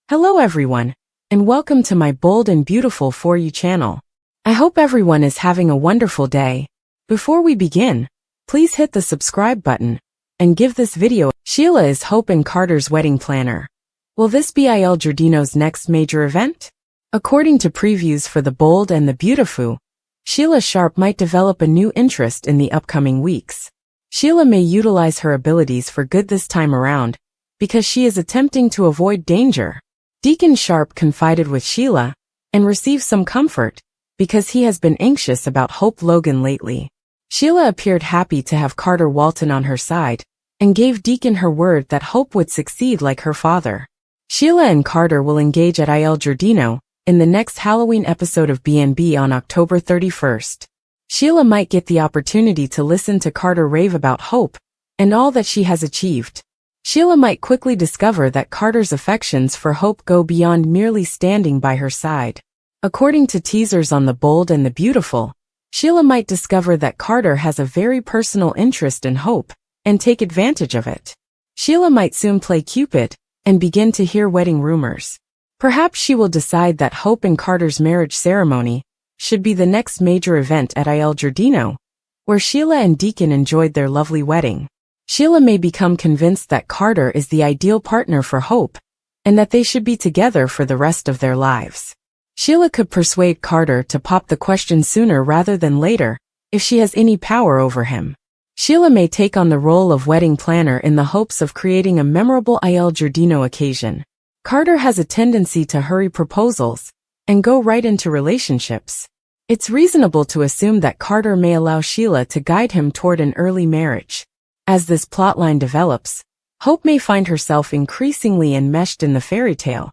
Hello everyone, and welcome to my Bold and Beautiful For You channel. I hope everyone is having a wonderful day. Before we begin, please hit the subscribe button and give this video. Sheila is Hope and Carter's wedding planner. Will this be Il Giardino's next major event? According to previews for The Bold and the Beautiful, Sheila Sharp might develop a new interest in the upcoming weeks. Sheila may utilize her abilities for good this time around, because she is attempting to avoid danger. Deacon Sharp confided with Sheila and received some comfort because he has been anxious about Hope Logan lately. Sheila appeared happy to have Carter Walton on her side and gave Deacon her word that Hope would succeed like her father. Sheila and Carter will engage at Il Giardino in the next Halloween episode of B&B on October 31st. Sheila might get the opportunity to listen to Carter rave about Hope and all that she has achieved. Sheila might quickly discover that Carter's affections for Hope go beyond merely standing by her side. According to teasers on The Bold and the Beautiful, Sheila might discover that Carter has a very personal interest in Hope and take advantage of it. Sheila might soon play Cupid and begin to hear wedding rumors. Perhaps she will decide that Hope and Carter's marriage ceremony should be the next major event at Il Giardino, where Sheila and Deacon enjoyed their lovely wedding. Sheila may become convinced that Carter is the ideal partner for Hope, and that they should be together for the rest of their lives. Sheila could persuade Carter to pop the question sooner rather than later, if she has any power over him. Sheila may take on the role of wedding planner in the hopes of creating a memorable Il Giardino occasion. Carter has a tendency to hurry proposals and go right into relationships. It's reasonable to assume that Carter may allow Sheila to guide him toward an early marriage. As this plotline develops, Hope may find herself increasingly enmeshed in the fairy tale,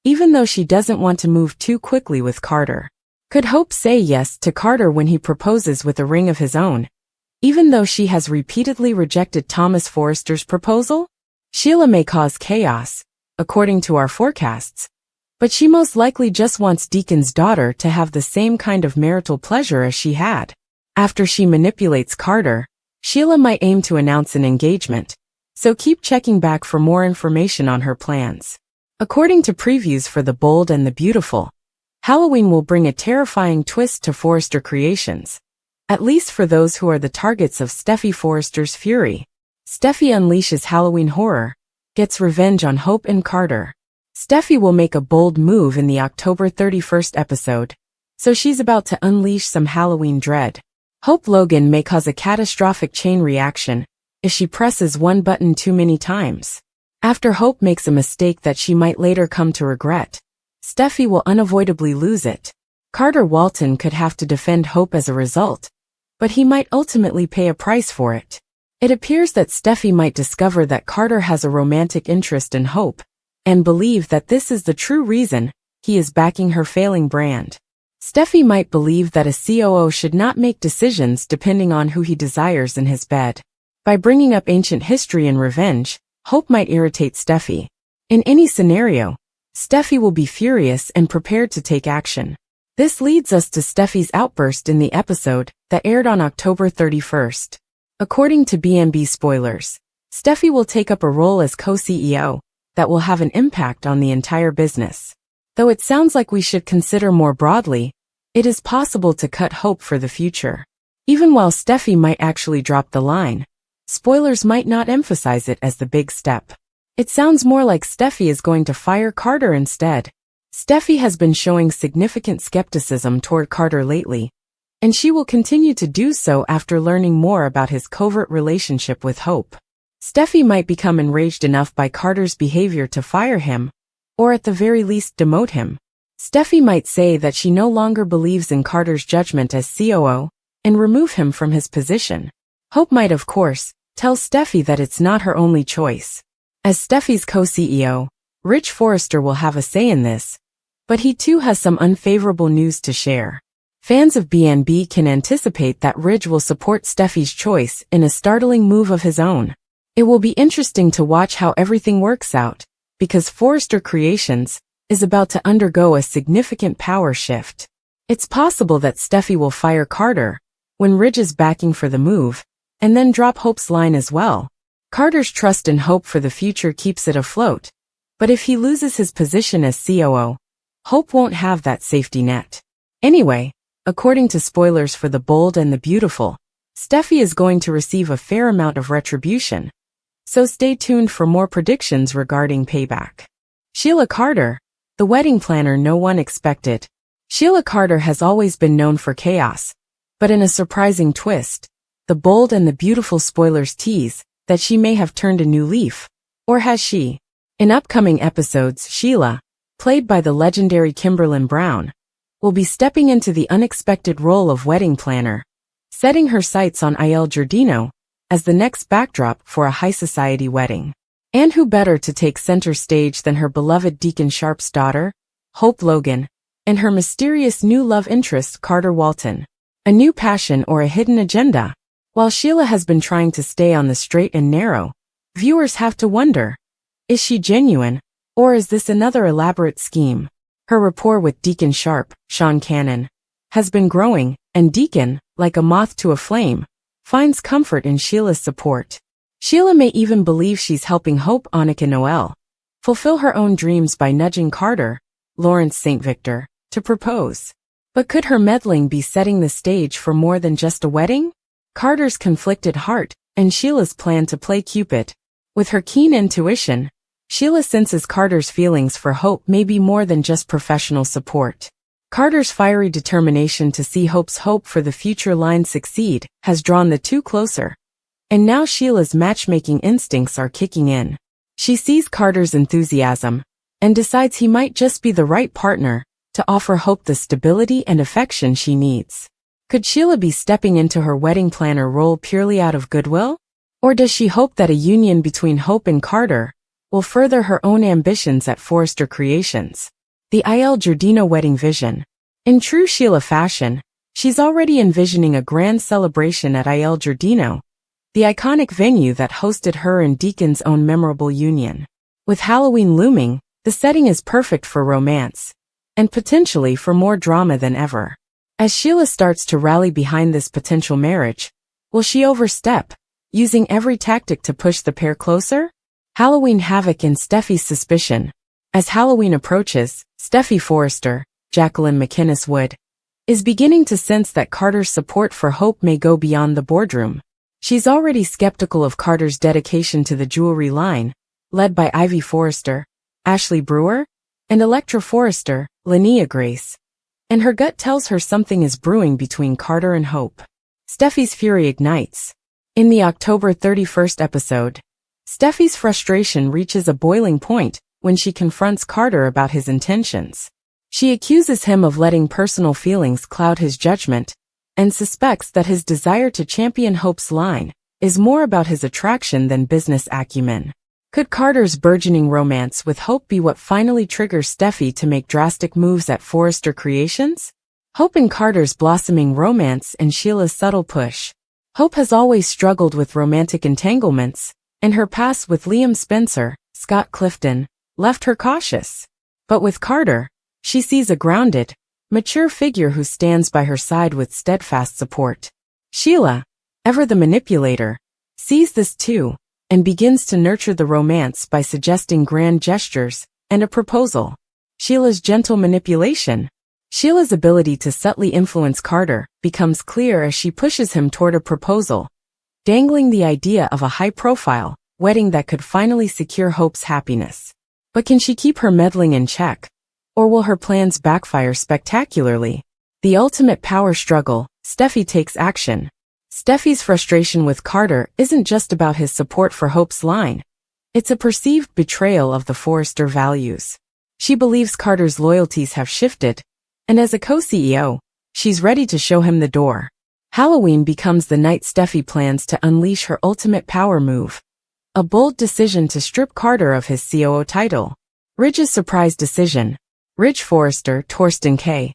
even though she doesn't want to move too quickly with Carter. Could Hope say yes to Carter when he proposes with a ring of his own, even though she has repeatedly rejected Thomas Forrester's proposal? Sheila may cause chaos, according to our forecasts, but she most likely just wants Deacon's daughter to have the same kind of marital pleasure as she had. After she manipulates Carter, Sheila might aim to announce an engagement, so keep checking back for more information on her plans. According to previews for The Bold and the Beautiful, Halloween will bring a terrifying twist to Forrester creations, at least for those who are the targets of Steffy Forrester's fury. Steffy unleashes Halloween horror, gets revenge on Hope and Carter. Steffy will make a bold move in the October 31st episode, so she's about to unleash some Halloween dread. Hope Logan may cause a catastrophic chain reaction if she presses one button too many times. After Hope makes a mistake that she might later come to regret, Steffy will unavoidably lose it. Carter Walton could have to defend Hope as a result, but he might ultimately pay a price for it. It appears that Steffy might discover that Carter has a romantic interest in Hope, and believe that this is the true reason he is backing her failing brand. Steffy might believe that a COO should not make decisions depending on who he desires in his bed. By bringing up ancient history and revenge, Hope might irritate Steffy. In any scenario, Steffy will be furious and prepared to take action. This leads us to Steffy's outburst in the episode that aired on October 31st. According to B&B spoilers, Steffy will take up a role as co-CEO that will have an impact on the entire business. Though it sounds like we should consider more broadly, it is possible to cut Hope for the future. Even while Steffy might actually drop the line, spoilers might not emphasize it as the big step. It sounds more like Steffy is going to fire Carter instead. Steffy has been showing significant skepticism toward Carter lately, and she will continue to do so after learning more about his covert relationship with Hope. Steffy might become enraged enough by Carter's behavior to fire him, or at the very least demote him. Steffy might say that she no longer believes in Carter's judgment as COO, and remove him from his position. Hope might, of course, tell Steffy that it's not her only choice. As Steffy's co-CEO, Rich Forrester will have a say in this, but he too has some unfavorable news to share. Fans of B&B can anticipate that Rich will support Steffy's choice in a startling move of his own. It will be interesting to watch how everything works out, because Forrester Creations is about to undergo a significant power shift. It's possible that Steffy will fire Carter when Ridge is backing for the move, and then drop Hope's line as well. Carter's trust in Hope for the future keeps it afloat, But if he loses his position as COO, Hope won't have that safety net. Anyway, according to spoilers for The Bold and the Beautiful, Steffy is going to receive a fair amount of retribution. So stay tuned for more predictions regarding payback. Sheila Carter, the wedding planner no one expected. Sheila Carter has always been known for chaos, but in a surprising twist, The Bold and the Beautiful spoilers tease that she may have turned a new leaf. Or has she? In upcoming episodes, Sheila, played by the legendary Kimberlyn Brown, will be stepping into the unexpected role of wedding planner, setting her sights on Il Giardino as the next backdrop for a high society wedding. And who better to take center stage than her beloved Deacon Sharp's daughter, Hope Logan, and her mysterious new love interest, Carter Walton. A new passion or a hidden agenda? While Sheila has been trying to stay on the straight and narrow, viewers have to wonder, is she genuine, or is this another elaborate scheme? Her rapport with Deacon Sharp, Sean Cannon, has been growing, and Deacon, like a moth to a flame, finds comfort in Sheila's support. Sheila may even believe she's helping Hope, Annika Noel, fulfill her own dreams by nudging Carter, Lawrence St. Victor, to propose. But could her meddling be setting the stage for more than just a wedding? Carter's conflicted heart, and Sheila's plan to play Cupid. With her keen intuition, Sheila senses Carter's feelings for Hope may be more than just professional support. Carter's fiery determination to see Hope's hope for the future line succeed has drawn the two closer. And now Sheila's matchmaking instincts are kicking in. She sees Carter's enthusiasm and decides he might just be the right partner to offer Hope the stability and affection she needs. Could Sheila be stepping into her wedding planner role purely out of goodwill? Or does she hope that a union between Hope and Carter will further her own ambitions at Forrester Creations? The Il Giardino wedding vision. In true Sheila fashion, she's already envisioning a grand celebration at Il Giardino, the iconic venue that hosted her and Deacon's own memorable union. With Halloween looming, the setting is perfect for romance, and potentially for more drama than ever. As Sheila starts to rally behind this potential marriage, will she overstep, using every tactic to push the pair closer? Halloween havoc in Steffy's suspicion. As Halloween approaches, Steffy Forrester, Jacqueline McInnes Wood, is beginning to sense that Carter's support for Hope may go beyond the boardroom. She's already skeptical of Carter's dedication to the jewelry line, led by Ivy Forrester, Ashley Brewer, and Electra Forrester, Linnea Grace. And her gut tells her something is brewing between Carter and Hope. Steffy's fury ignites. In the October 31st episode, Steffy's frustration reaches a boiling point when she confronts Carter about his intentions. She accuses him of letting personal feelings cloud his judgment, and suspects that his desire to champion Hope's line is more about his attraction than business acumen. Could Carter's burgeoning romance with Hope be what finally triggers Steffy to make drastic moves at Forrester Creations? Hope and Carter's blossoming romance and Sheila's subtle push. Hope has always struggled with romantic entanglements, and her past with Liam Spencer, Scott Clifton, left her cautious. But with Carter, she sees a grounded, mature figure who stands by her side with steadfast support. Sheila, ever the manipulator, sees this too, and begins to nurture the romance by suggesting grand gestures and a proposal. Sheila's gentle manipulation. Sheila's ability to subtly influence Carter becomes clear as she pushes him toward a proposal, dangling the idea of a high-profile wedding that could finally secure Hope's happiness. But can she keep her meddling in check? Or will her plans backfire spectacularly? The ultimate power struggle. Steffy takes action. Steffy's frustration with Carter isn't just about his support for Hope's line. It's a perceived betrayal of the Forrester values. She believes Carter's loyalties have shifted, and as a co-CEO, she's ready to show him the door. Halloween becomes the night Steffy plans to unleash her ultimate power move. A bold decision to strip Carter of his COO title. Ridge's surprise decision. Ridge Forrester, Torsten K.,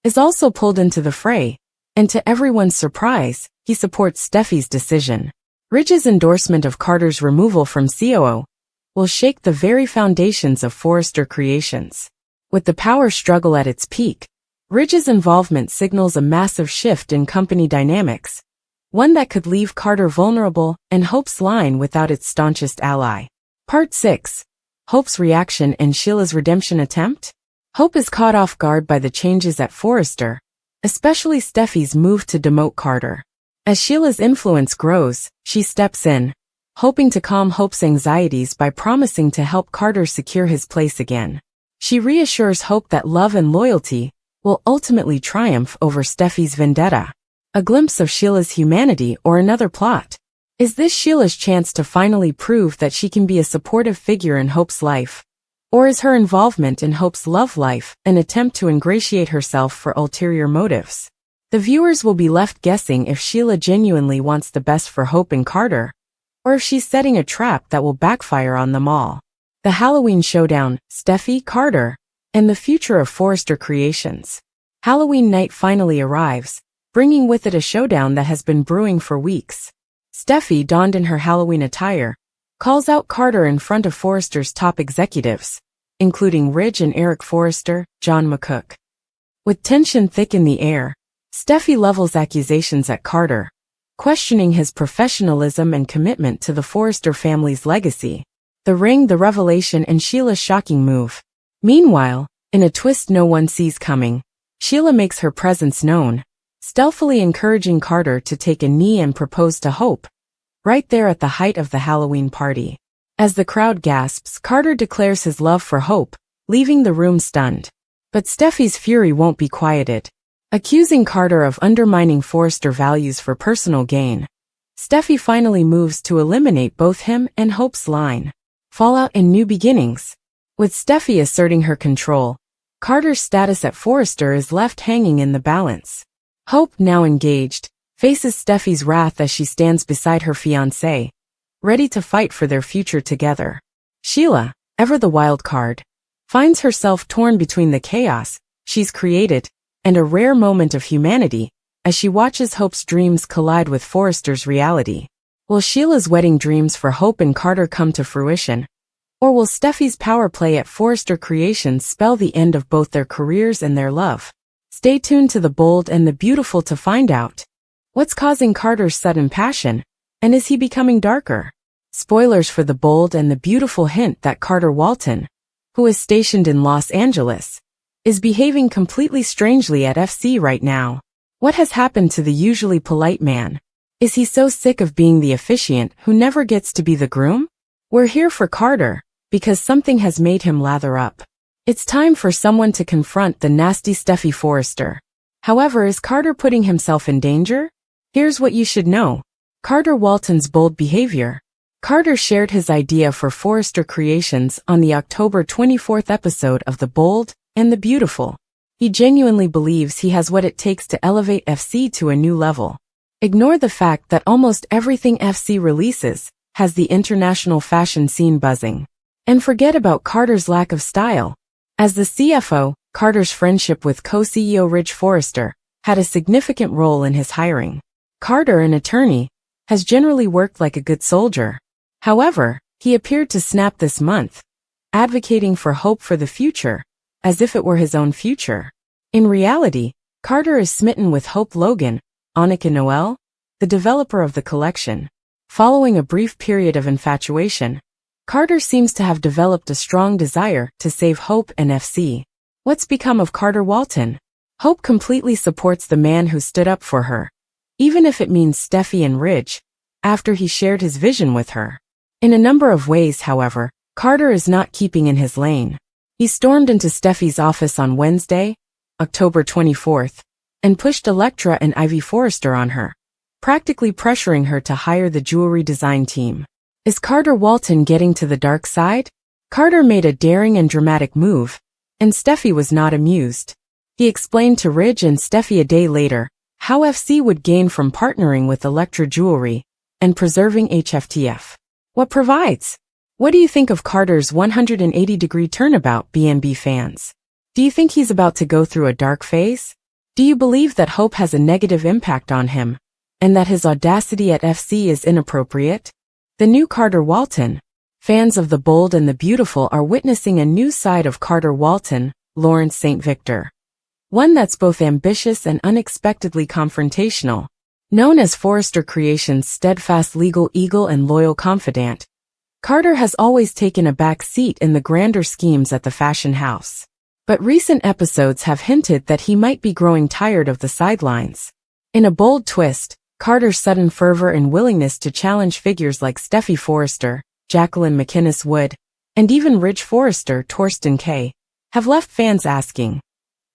is also pulled into the fray, and to everyone's surprise, he supports Steffy's decision. Ridge's endorsement of Carter's removal from COO will shake the very foundations of Forrester Creations. With the power struggle at its peak, Ridge's involvement signals a massive shift in company dynamics, one that could leave Carter vulnerable and Hope's line without its staunchest ally. Part 6. Hope's reaction and Sheila's redemption attempt? Hope is caught off guard by the changes at Forrester, especially Steffy's move to demote Carter. As Sheila's influence grows, she steps in, hoping to calm Hope's anxieties by promising to help Carter secure his place again. She reassures Hope that love and loyalty will ultimately triumph over Steffy's vendetta. A glimpse of Sheila's humanity or another plot? Is this Sheila's chance to finally prove that she can be a supportive figure in Hope's life? Or is her involvement in Hope's love life an attempt to ingratiate herself for ulterior motives? The viewers will be left guessing if Sheila genuinely wants the best for Hope and Carter, or if she's setting a trap that will backfire on them all. The Halloween showdown, Steffy, Carter, and the future of Forrester Creations. Halloween night finally arrives, bringing with it a showdown that has been brewing for weeks. Steffy, donned in her Halloween attire, calls out Carter in front of Forrester's top executives, including Ridge and Eric Forrester, John McCook. With tension thick in the air, Steffy levels accusations at Carter, questioning his professionalism and commitment to the Forrester family's legacy. The ring, the revelation, and Sheila's shocking move. Meanwhile, in a twist no one sees coming, Sheila makes her presence known, stealthily encouraging Carter to take a knee and propose to Hope, right there at the height of the Halloween party. As the crowd gasps, Carter declares his love for Hope, leaving the room stunned. But Steffy's fury won't be quieted. Accusing Carter of undermining Forrester values for personal gain, Steffy finally moves to eliminate both him and Hope's line. Fallout and new beginnings. With Steffy asserting her control, Carter's status at Forrester is left hanging in the balance. Hope, now engaged, faces Steffy's wrath as she stands beside her fiancé, ready to fight for their future together. Sheila, ever the wild card, finds herself torn between the chaos she's created and a rare moment of humanity as she watches Hope's dreams collide with Forrester's reality. Will Sheila's wedding dreams for Hope and Carter come to fruition? Or will Steffy's power play at Forrester Creations spell the end of both their careers and their love? Stay tuned to The Bold and the Beautiful to find out. What's causing Carter's sudden passion, and is he becoming darker? Spoilers for The Bold and the Beautiful hint that Carter Walton, who is stationed in Los Angeles, is behaving completely strangely at FC right now. What has happened to the usually polite man? Is he so sick of being the officiant who never gets to be the groom? We're here for Carter, because something has made him lather up. It's time for someone to confront the nasty Steffy Forrester. However, is Carter putting himself in danger? Here's what you should know. Carter Walton's bold behavior. Carter shared his idea for Forrester Creations on the October 24th episode of The Bold and the Beautiful. He genuinely believes he has what it takes to elevate FC to a new level. Ignore the fact that almost everything FC releases has the international fashion scene buzzing. And forget about Carter's lack of style. As the CFO, Carter's friendship with co-CEO Ridge Forrester had a significant role in his hiring. Carter, an attorney, has generally worked like a good soldier. However, he appeared to snap this month, advocating for hope for the future, as if it were his own future. In reality, Carter is smitten with Hope Logan, Annika Noel, the developer of the collection. Following a brief period of infatuation, Carter seems to have developed a strong desire to save Hope and FC. What's become of Carter Walton? Hope completely supports the man who stood up for her, even if it means Steffy and Ridge, after he shared his vision with her. In a number of ways, however, Carter is not keeping in his lane. He stormed into Steffy's office on Wednesday, October 24th, and pushed Elektra and Ivy Forrester on her, practically pressuring her to hire the jewelry design team. Is Carter Walton getting to the dark side? Carter made a daring and dramatic move, and Steffy was not amused. He explained to Ridge and Steffy a day later how FC would gain from partnering with Elektra Jewelry and preserving HFTF. What provides? What do you think of Carter's 180-degree turnabout, BNB fans? Do you think he's about to go through a dark phase? Do you believe that Hope has a negative impact on him, and that his audacity at FC is inappropriate? The new Carter Walton. Fans of The Bold and the Beautiful are witnessing a new side of Carter Walton, Lawrence St. Victor. One that's both ambitious and unexpectedly confrontational. Known as Forrester Creations' steadfast legal eagle and loyal confidant, Carter has always taken a back seat in the grander schemes at the fashion house. But recent episodes have hinted that he might be growing tired of the sidelines. In a bold twist, Carter's sudden fervor and willingness to challenge figures like Steffy Forrester, Jacqueline McInnes Wood, and even Ridge Forrester Torsten K. have left fans asking,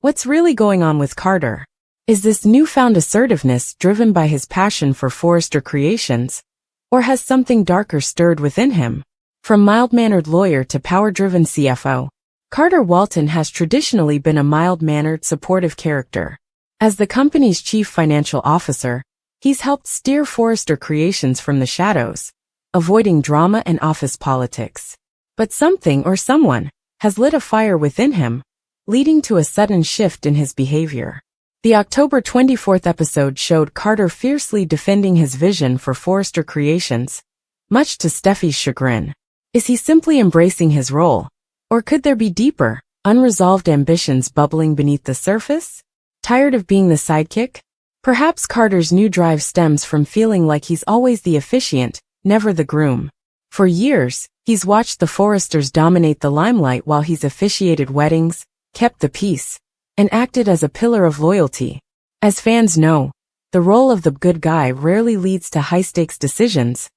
what's really going on with Carter? Is this newfound assertiveness driven by his passion for Forrester creations, or has something darker stirred within him? From mild-mannered lawyer to power-driven CFO, Carter Walton has traditionally been a mild-mannered, supportive character. As the company's chief financial officer, he's helped steer Forrester Creations from the shadows, avoiding drama and office politics. But something or someone has lit a fire within him, leading to a sudden shift in his behavior. The October 24th episode showed Carter fiercely defending his vision for Forrester Creations, much to Steffy's chagrin. Is he simply embracing his role, or could there be deeper, unresolved ambitions bubbling beneath the surface? Tired of being the sidekick? Perhaps Carter's new drive stems from feeling like he's always the officiant, never the groom. For years, he's watched the Forresters dominate the limelight while he's officiated weddings, kept the peace, and acted as a pillar of loyalty. As fans know, the role of the good guy rarely leads to high-stakes decisions,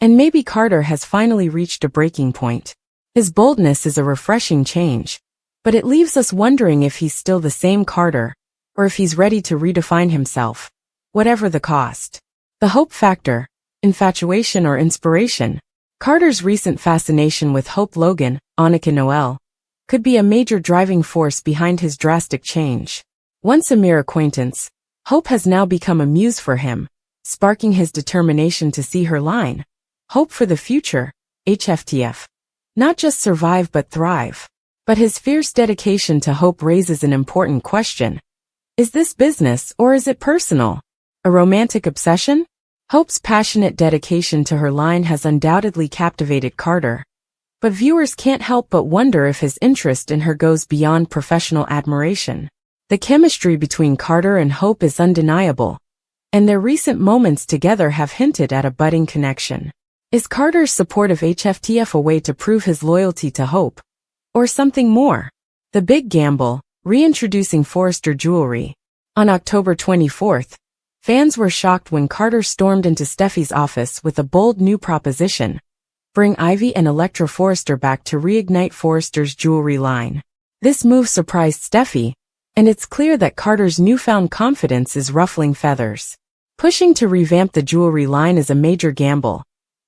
and maybe Carter has finally reached a breaking point. His boldness is a refreshing change, but it leaves us wondering if he's still the same Carter, or if he's ready to redefine himself, whatever the cost. The hope factor, infatuation or inspiration. Carter's recent fascination with Hope Logan, Annika Noel, could be a major driving force behind his drastic change. Once a mere acquaintance, Hope has now become a muse for him, sparking his determination to see her line. Hope for the future, HFTF. Not just survive but thrive. But his fierce dedication to Hope raises an important question. Is this business or is it personal? A romantic obsession? Hope's passionate dedication to her line has undoubtedly captivated Carter. But viewers can't help but wonder if his interest in her goes beyond professional admiration. The chemistry between Carter and Hope is undeniable, and their recent moments together have hinted at a budding connection. Is Carter's support of HFTF a way to prove his loyalty to Hope? Or something more? The Big Gamble, reintroducing Forrester jewelry. On October 24th, fans were shocked when Carter stormed into Steffy's office with a bold new proposition. Bring Ivy and Electra Forrester back to reignite Forrester's jewelry line. This move surprised Steffy, and it's clear that Carter's newfound confidence is ruffling feathers. Pushing to revamp the jewelry line is a major gamble,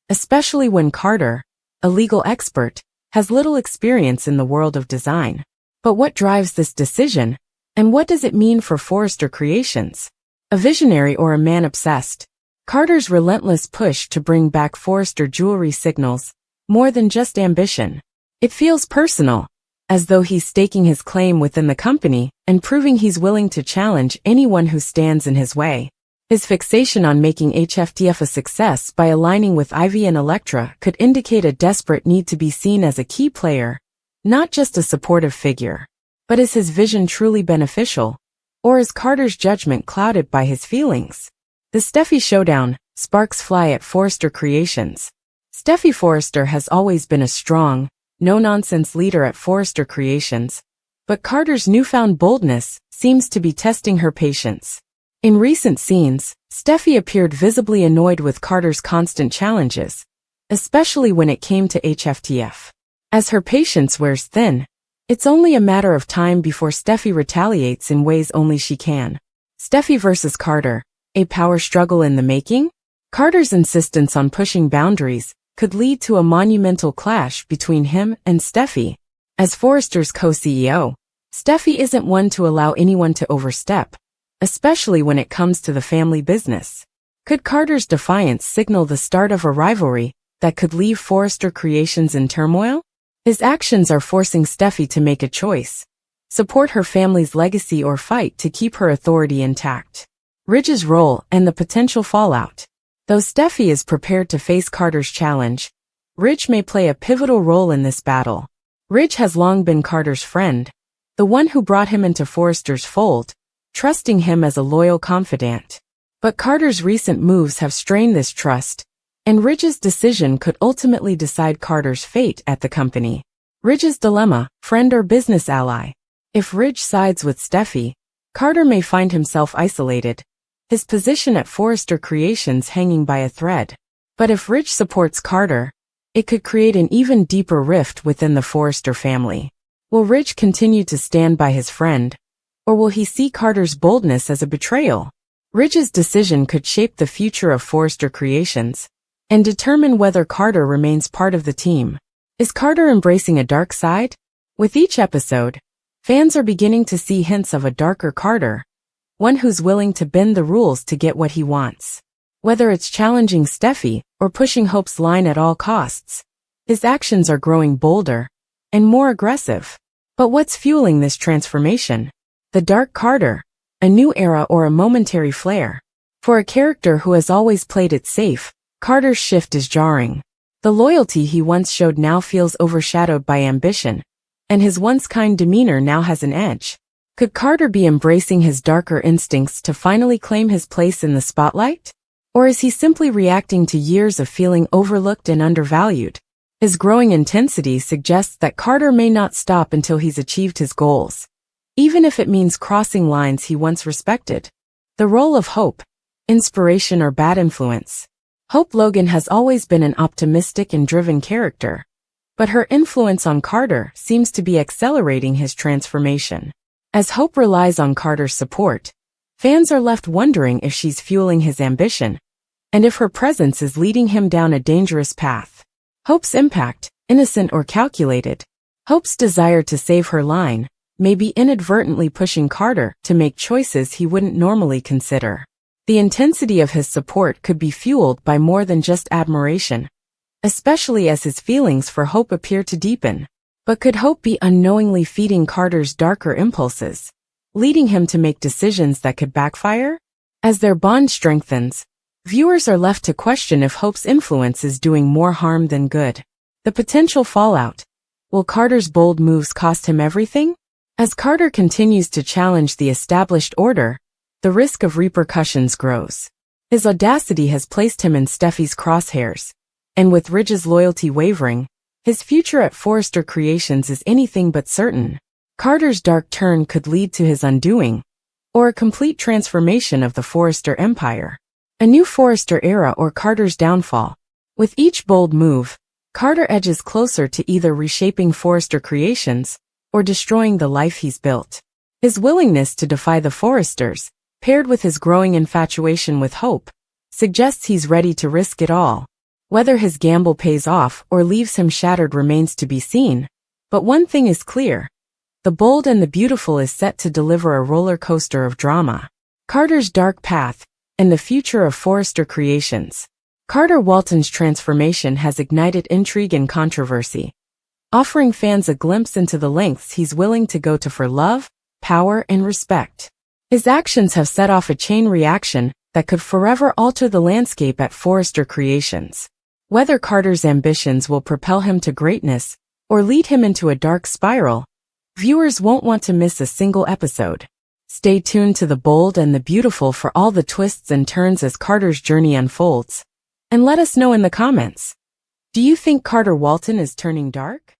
especially when Carter, a legal expert, has little experience in the world of design. But what drives this decision, and what does it mean for Forrester Creations? A visionary or a man obsessed? Carter's relentless push to bring back Forrester jewelry signals more than just ambition. It feels personal, as though he's staking his claim within the company and proving he's willing to challenge anyone who stands in his way. His fixation on making HFTF a success by aligning with Ivy and Electra could indicate a desperate need to be seen as a key player, not just a supportive figure. But is his vision truly beneficial, or is Carter's judgment clouded by his feelings? The Steffy showdown, sparks fly at Forrester Creations. Steffy Forrester has always been a strong, no-nonsense leader at Forrester Creations, but Carter's newfound boldness seems to be testing her patience. In recent scenes, Steffy appeared visibly annoyed with Carter's constant challenges, especially when it came to HFTF. As her patience wears thin, it's only a matter of time before Steffy retaliates in ways only she can. Steffy versus Carter. A power struggle in the making? Carter's insistence on pushing boundaries could lead to a monumental clash between him and Steffy. As Forrester's co-CEO, Steffy isn't one to allow anyone to overstep, especially when it comes to the family business. Could Carter's defiance signal the start of a rivalry that could leave Forrester Creations in turmoil? His actions are forcing Steffy to make a choice: support her family's legacy or fight to keep her authority intact. Ridge's role and the potential fallout. Though Steffy is prepared to face Carter's challenge, Ridge may play a pivotal role in this battle. Ridge has long been Carter's friend, the one who brought him into Forrester's fold, trusting him as a loyal confidant. But Carter's recent moves have strained this trust, and Ridge's decision could ultimately decide Carter's fate at the company. Ridge's dilemma, friend or business ally. If Ridge sides with Steffy, Carter may find himself isolated, his position at Forrester Creations hanging by a thread. But if Ridge supports Carter, it could create an even deeper rift within the Forrester family. Will Ridge continue to stand by his friend, or will he see Carter's boldness as a betrayal? Ridge's decision could shape the future of Forrester Creations and determine whether Carter remains part of the team. Is Carter embracing a dark side? With each episode, fans are beginning to see hints of a darker Carter, one who's willing to bend the rules to get what he wants. Whether it's challenging Steffy or pushing Hope's line at all costs, his actions are growing bolder and more aggressive. But what's fueling this transformation? The dark Carter, a new era or a momentary flare? For a character who has always played it safe, Carter's shift is jarring. The loyalty he once showed now feels overshadowed by ambition, and his once kind demeanor now has an edge. Could Carter be embracing his darker instincts to finally claim his place in the spotlight? Or is he simply reacting to years of feeling overlooked and undervalued? His growing intensity suggests that Carter may not stop until he's achieved his goals, even if it means crossing lines he once respected. The role of Hope, inspiration or bad influence. Hope Logan has always been an optimistic and driven character, but her influence on Carter seems to be accelerating his transformation. As Hope relies on Carter's support, fans are left wondering if she's fueling his ambition, and if her presence is leading him down a dangerous path. Hope's impact, innocent or calculated. Hope's desire to save her line may be inadvertently pushing Carter to make choices he wouldn't normally consider. The intensity of his support could be fueled by more than just admiration, especially as his feelings for Hope appear to deepen. But could Hope be unknowingly feeding Carter's darker impulses, leading him to make decisions that could backfire? As their bond strengthens, viewers are left to question if Hope's influence is doing more harm than good. The potential fallout. Will Carter's bold moves cost him everything? As Carter continues to challenge the established order, the risk of repercussions grows. His audacity has placed him in Steffy's crosshairs, and with Ridge's loyalty wavering, his future at Forrester Creations is anything but certain. Carter's dark turn could lead to his undoing, or a complete transformation of the Forrester empire. A new Forrester era or Carter's downfall. With each bold move, Carter edges closer to either reshaping Forrester Creations or destroying the life he's built. His willingness to defy the Forresters, paired with his growing infatuation with Hope, suggests he's ready to risk it all. Whether his gamble pays off or leaves him shattered remains to be seen, but one thing is clear. The Bold and the Beautiful is set to deliver a roller coaster of drama. Carter's dark path, and the future of Forrester Creations. Carter Walton's transformation has ignited intrigue and controversy, offering fans a glimpse into the lengths he's willing to go to for love, power, and respect. His actions have set off a chain reaction that could forever alter the landscape at Forrester Creations. Whether Carter's ambitions will propel him to greatness or lead him into a dark spiral, viewers won't want to miss a single episode. Stay tuned to The Bold and the Beautiful for all the twists and turns as Carter's journey unfolds. And let us know in the comments. Do you think Carter Walton is turning dark?